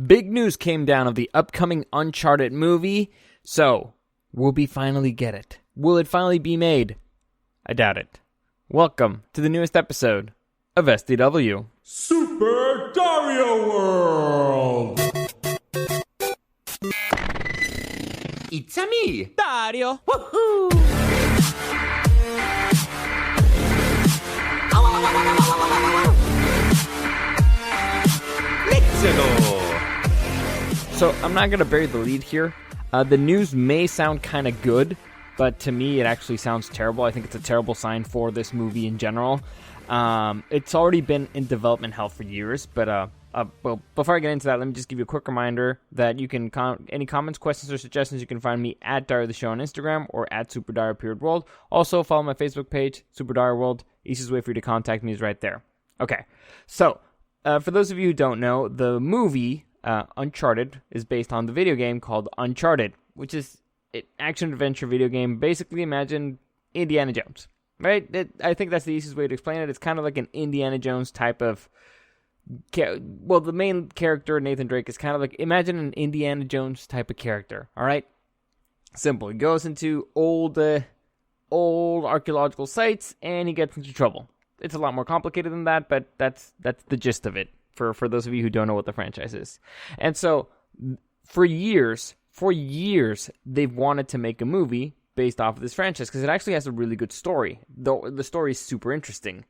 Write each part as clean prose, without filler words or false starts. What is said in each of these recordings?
Big news came down of the upcoming Uncharted movie, so will we finally get it? Will it finally be made? I doubt it. Welcome to the newest episode of SDW. Super Dario World! It's a me, Dario! Woohoo! Let's go! So, I'm not going to bury the lead here. The news may sound kind of good, but to me it actually sounds terrible. I think it's a terrible sign for this movie in general. It's already been in development hell for years, but well, before I get into that, let me just give you a quick reminder that you can any comments, questions, or suggestions, you can find me at Dario the Show on Instagram or at SuperDario_World. Also, follow my Facebook page, Super Dario World. Easiest way for you to contact me is right there. Okay, so for those of you who don't know, the movie Uncharted is based on the video game called Uncharted, which is an action-adventure video game. Basically, imagine Indiana Jones, right? I think that's the easiest way to explain it. It's kind of like an Indiana Jones type of... Well, the main character, Nathan Drake, is kind of like... Imagine an Indiana Jones type of character, all right? Simple. He goes into old archaeological sites, and he gets into trouble. It's a lot more complicated than that, but that's the gist of it. For those of you who don't know what the franchise is. And so, for years, they've wanted to make a movie based off of this franchise, because it actually has a really good story. The story is super interesting.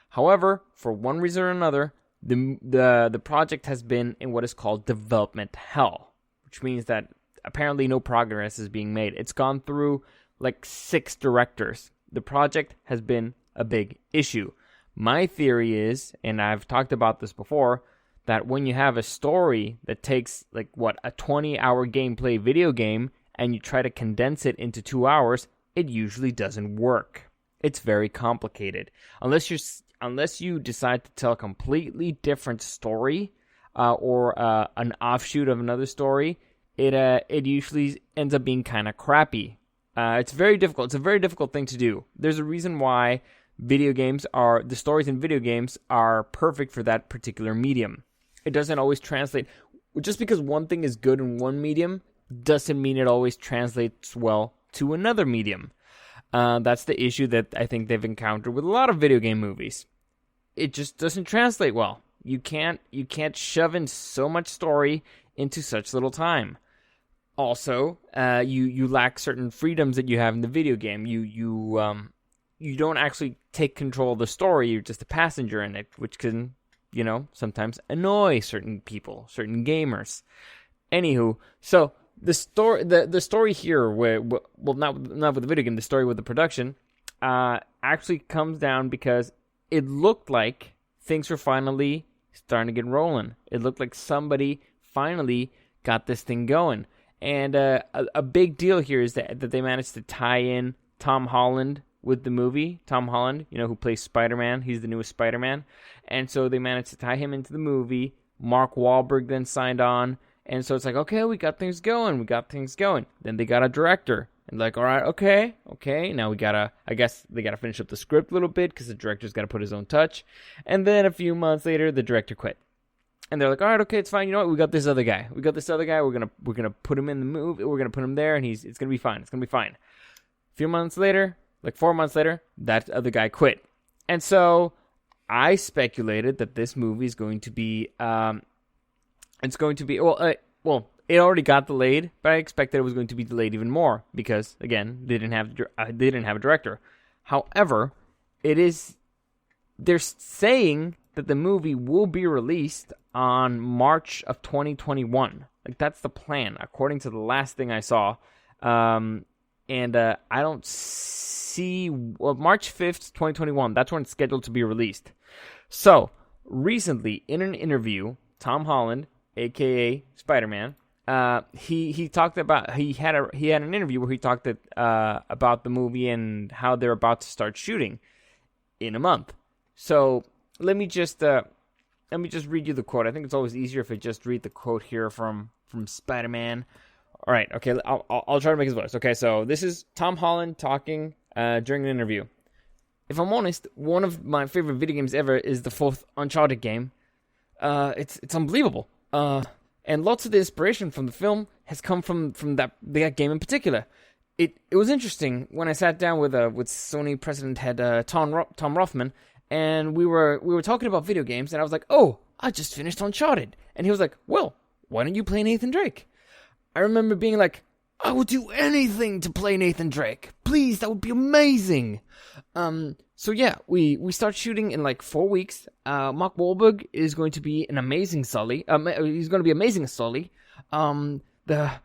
However, for one reason or another, the project has been in what is called development hell, which means that apparently no progress is being made. It's gone through like 6 directors. The project has been a big issue. My theory is, and I've talked about this before, that when you have a story that takes, a 20-hour gameplay video game, and you try to condense it into 2 hours, it usually doesn't work. It's very complicated. Unless you decide to tell a completely different story, or an offshoot of another story, it usually ends up being kind of crappy. It's very difficult. It's a very difficult thing to do. There's a reason why the stories in video games are perfect for that particular medium. It doesn't always translate. Just because one thing is good in one medium doesn't mean it always translates well to another medium. That's the issue that I think they've encountered with a lot of video game movies. It just doesn't translate well. You can't shove in so much story into such little time. Also, you lack certain freedoms that you have in the video game. You don't actually take control of the story. You're just a passenger in it, which can, sometimes annoy certain people, certain gamers. Anywho, so the story here, not with the video game, the story with the production, actually comes down because it looked like things were finally starting to get rolling. It looked like somebody finally got this thing going. And a big deal here is that they managed to tie in Tom Holland with the movie. Tom Holland, who plays Spider-Man. He's the newest Spider-Man. And so they managed to tie him into the movie. Mark Wahlberg then signed on. And so it's like, okay, we got things going. Then they got a director. And like, all right, okay. Now I guess they gotta finish up the script a little bit because the director's got to put his own touch. And then a few months later, the director quit. And they're like, all right, okay, it's fine. You know what? We got this other guy. We're gonna put him in the movie. We're gonna put him there, and it's gonna be fine. A few months later, 4 months later, that other guy quit. And so I speculated that this movie is going to be, it already got delayed, but I expected it was going to be delayed even more because, again, they didn't have a director. However, they're saying that the movie will be released on March of 2021. That's the plan, according to the last thing I saw. And I don't see... Well, March 5th, 2021, that's when it's scheduled to be released. So, recently, in an interview, Tom Holland, a.k.a. Spider-Man, he talked about... He had an interview where he talked about the movie and how they're about to start shooting in a month. So, let me just read you the quote. I think it's always easier if I just read the quote here from Spider-Man. All right, okay, I'll try to make his voice. Okay, so this is Tom Holland talking during an interview. If I'm honest, one of my favorite video games ever is the 4th Uncharted game. It's unbelievable. And lots of the inspiration from the film has come from that game in particular. It was interesting when I sat down with Sony president head Tom Rothman, and we were talking about video games, and I was like, "Oh, I just finished Uncharted," and he was like, "Well, why don't you play Nathan Drake?" I remember being like, "I would do anything to play Nathan Drake. Please, that would be amazing." So yeah, we start shooting in like 4 weeks. Mark Wahlberg is going to be an amazing Sully. He's going to be amazing as Sully. The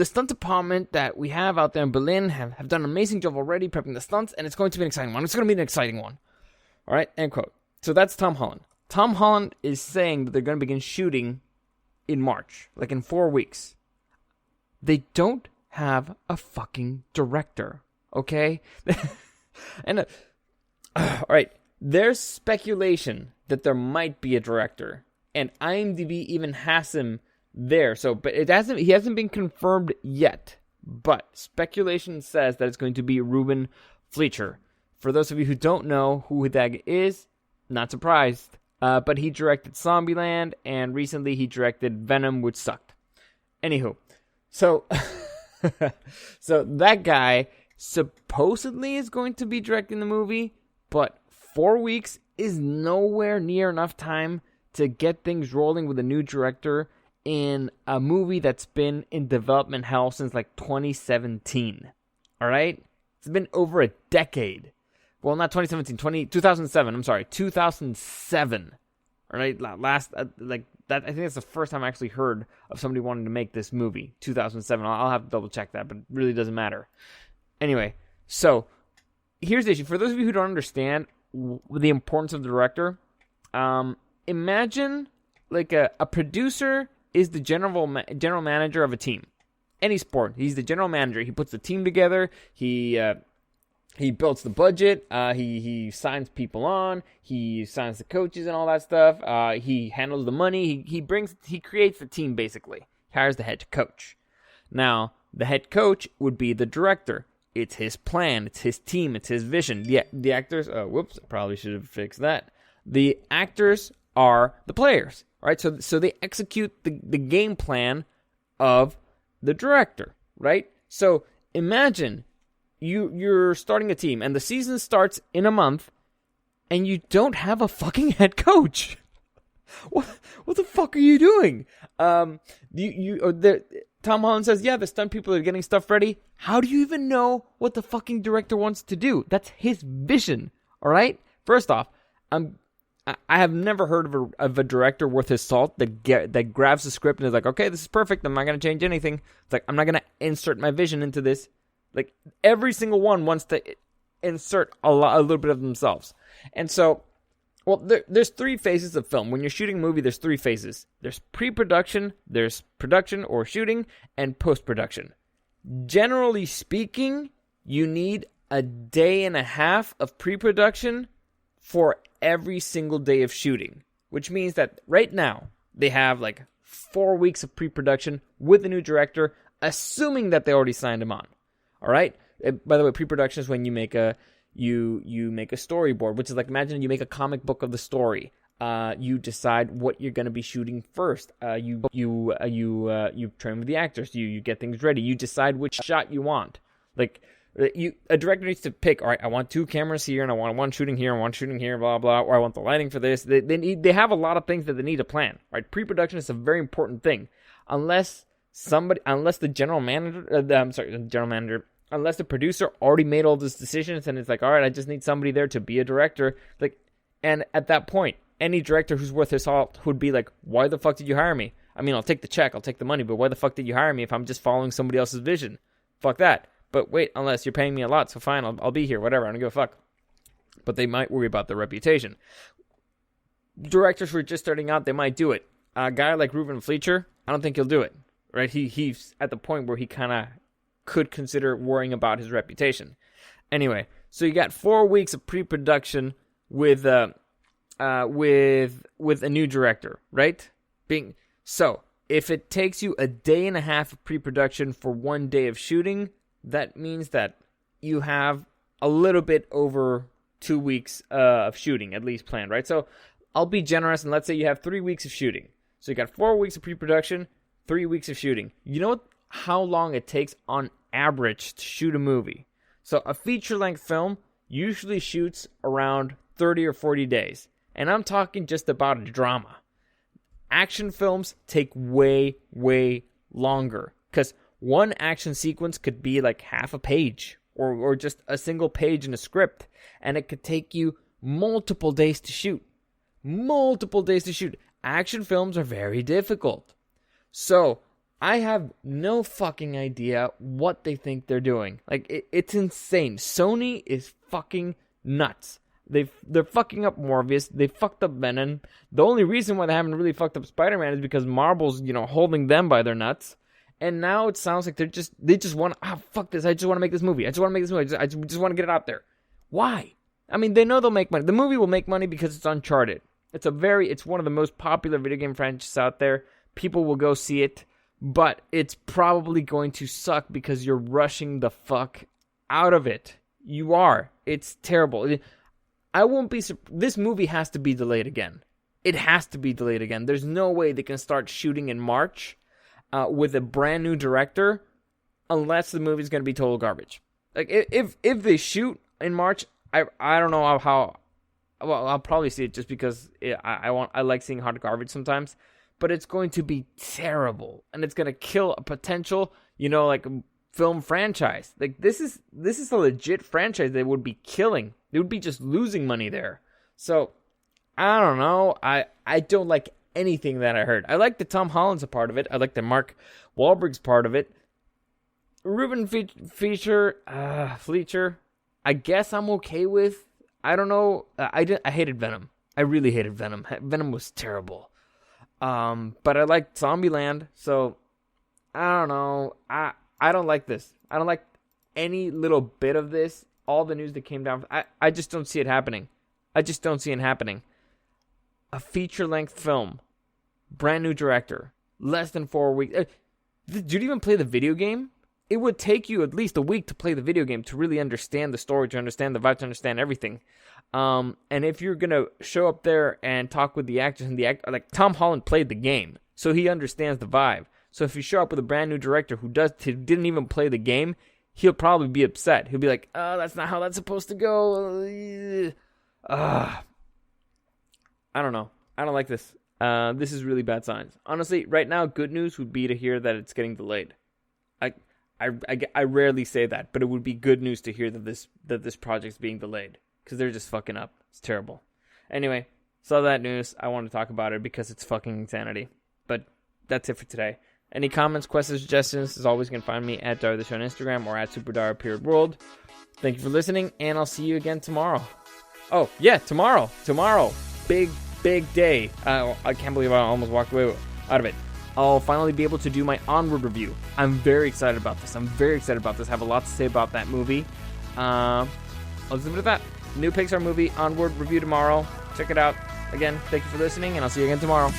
stunt department that we have out there in Berlin have done an amazing job already prepping the stunts, and it's going to be an exciting one. It's going to be an exciting one. All right, end quote. So that's Tom Holland. Tom Holland is saying that they're going to begin shooting in March, like in 4 weeks. They don't have a fucking director, okay? And all right, there's speculation that there might be a director, and IMDb even has him there. So, but he hasn't been confirmed yet. But speculation says that it's going to be Ruben Fleischer. For those of you who don't know who that is, not surprised. But he directed Zombieland, and recently he directed Venom, which sucked. Anywho, so so that guy supposedly is going to be directing the movie, but 4 weeks is nowhere near enough time to get things rolling with a new director in a movie that's been in development hell since like 2017. All right? It's been over a decade. Well, not 2017, 2007. I'm sorry, 2007. All right? Last, like, that, I think that's the first time I actually heard of somebody wanting to make this movie. 2007. I'll have to double check that, but it really doesn't matter. Anyway, so here's the issue. For those of you who don't understand the importance of the director, imagine like a producer is the general manager of a team. Any sport, he's the general manager. He puts the team together. He builds the budget. He signs people on. He signs the coaches and all that stuff. He handles the money. He creates the team basically. He hires the head coach. Now, the head coach would be the director. It's his plan. It's his team. It's his vision. The actors. Whoops! I probably should have fixed that. The actors are the players. Right? So they execute the game plan of the director. Right? So imagine you're starting a team and the season starts in a month and you don't have a fucking head coach. What the fuck are you doing? Tom Holland says, yeah, the stunt people are getting stuff ready. How do you even know what the fucking director wants to do? That's his vision. All right? First off, I have never heard of a director worth his salt that grabs the script and is like, okay, this is perfect. I'm not going to change anything. It's like, I'm not going to insert my vision into this. Like, every single one wants to insert a little bit of themselves. And so, well, there's 3 phases of film. When you're shooting a movie, there's 3 phases. There's pre-production, there's production or shooting, and post-production. Generally speaking, you need a day and a half of pre-production for every single day of shooting. Which means that right now, they have like 4 weeks of pre-production with the new director, assuming that they already signed him on. All right. By the way, pre-production is when you make a storyboard, which is like, imagine you make a comic book of the story. You decide what you're going to be shooting first. You train with the actors. You get things ready. You decide which shot you want. Like a director needs to pick. All right, I want 2 cameras here, and I want one shooting here, and one shooting here, blah blah. Or I want the lighting for this. They have a lot of things that they need to plan. Right. Pre-production is a very important thing. Unless the general manager. Unless the producer already made all those decisions and it's like, all right, I just need somebody there to be a director. Like, and at that point, any director who's worth his salt would be like, why the fuck did you hire me? I mean, I'll take the check, I'll take the money, but why the fuck did you hire me if I'm just following somebody else's vision? Fuck that. But wait, unless you're paying me a lot, so fine, I'll be here, whatever, I don't give a fuck. But they might worry about their reputation. Directors who are just starting out, they might do it. A guy like Ruben Fleischer, I don't think he'll do it. Right? He's at the point where he kind of could consider worrying about his reputation. Anyway, so you got 4 weeks of pre-production with a new director, right? So if it takes you a day and a half of pre-production for 1 day of shooting, that means that you have a little bit over 2 weeks of shooting at least planned, right? So I'll be generous and let's say you have 3 weeks of shooting. So you got 4 weeks of pre-production, 3 weeks of shooting. You know how long it takes on average to shoot a movie? So a feature-length film usually shoots around 30 or 40 days. And I'm talking just about a drama. Action films take way, way longer. Because one action sequence could be like half a page. Or just a single page in a script. And it could take you multiple days to shoot. Multiple days to shoot. Action films are very difficult. So I have no fucking idea what they think they're doing. Like, it's insane. Sony is fucking nuts. They're fucking up Morbius. They fucked up Venom. The only reason why they haven't really fucked up Spider-Man is because Marvel's, holding them by their nuts. And now it sounds like they just want to, fuck this. I just want to make this movie. I just want to get it out there. Why? I mean, they know they'll make money. The movie will make money because it's Uncharted. It's one of the most popular video game franchises out there. People will go see it. But it's probably going to suck because you're rushing the fuck out of it. You are. It's terrible. I won't be... This movie has to be delayed again. It has to be delayed again. There's no way they can start shooting in March with a brand new director unless the movie's going to be total garbage. Like, if they shoot in March, I don't know how... Well, I'll probably see it just because I like seeing hot garbage sometimes. But it's going to be terrible, and it's going to kill a potential, film franchise. Like, this is a legit franchise they would be killing. They would be just losing money there. So, I don't know. I don't like anything that I heard. I like that Tom Holland's a part of it. I like that Mark Wahlberg's part of it. Ruben Fleischer, I guess I'm okay with. I don't know. I hated Venom. I really hated Venom. Venom was terrible. But I like Zombieland, so I don't know. I don't like this. I don't like any little bit of this. All the news that came down. I just don't see it happening. I just don't see it happening. A feature-length film, brand new director, less than 4 weeks. Did you even play the video game? It would take you at least a week to play the video game to really understand the story, to understand the vibe, to understand everything. And if you're gonna show up there and talk with the actors and like Tom Holland played the game, so he understands the vibe. So if you show up with a brand new director who didn't even play the game, he'll probably be upset. He'll be like, "Oh, that's not how that's supposed to go." I don't know. I don't like this. This is really bad signs. Honestly, right now, good news would be to hear that it's getting delayed. I rarely say that, but it would be good news to hear that this project's being delayed because they're just fucking up. It's terrible. Anyway, saw that news. I want to talk about it because it's fucking insanity. But that's it for today. Any comments, questions, suggestions? As always, you can find me at Dario the Show on Instagram or at SuperDario_World. Thank you for listening, and I'll see you again tomorrow. Oh yeah, tomorrow. Big day. I can't believe I almost walked away out of it. I'll finally be able to do my Onward review. I'm very excited about this. I have a lot to say about that movie. I'll just leave it at that. New Pixar movie, Onward review tomorrow. Check it out. Again, thank you for listening, and I'll see you again tomorrow.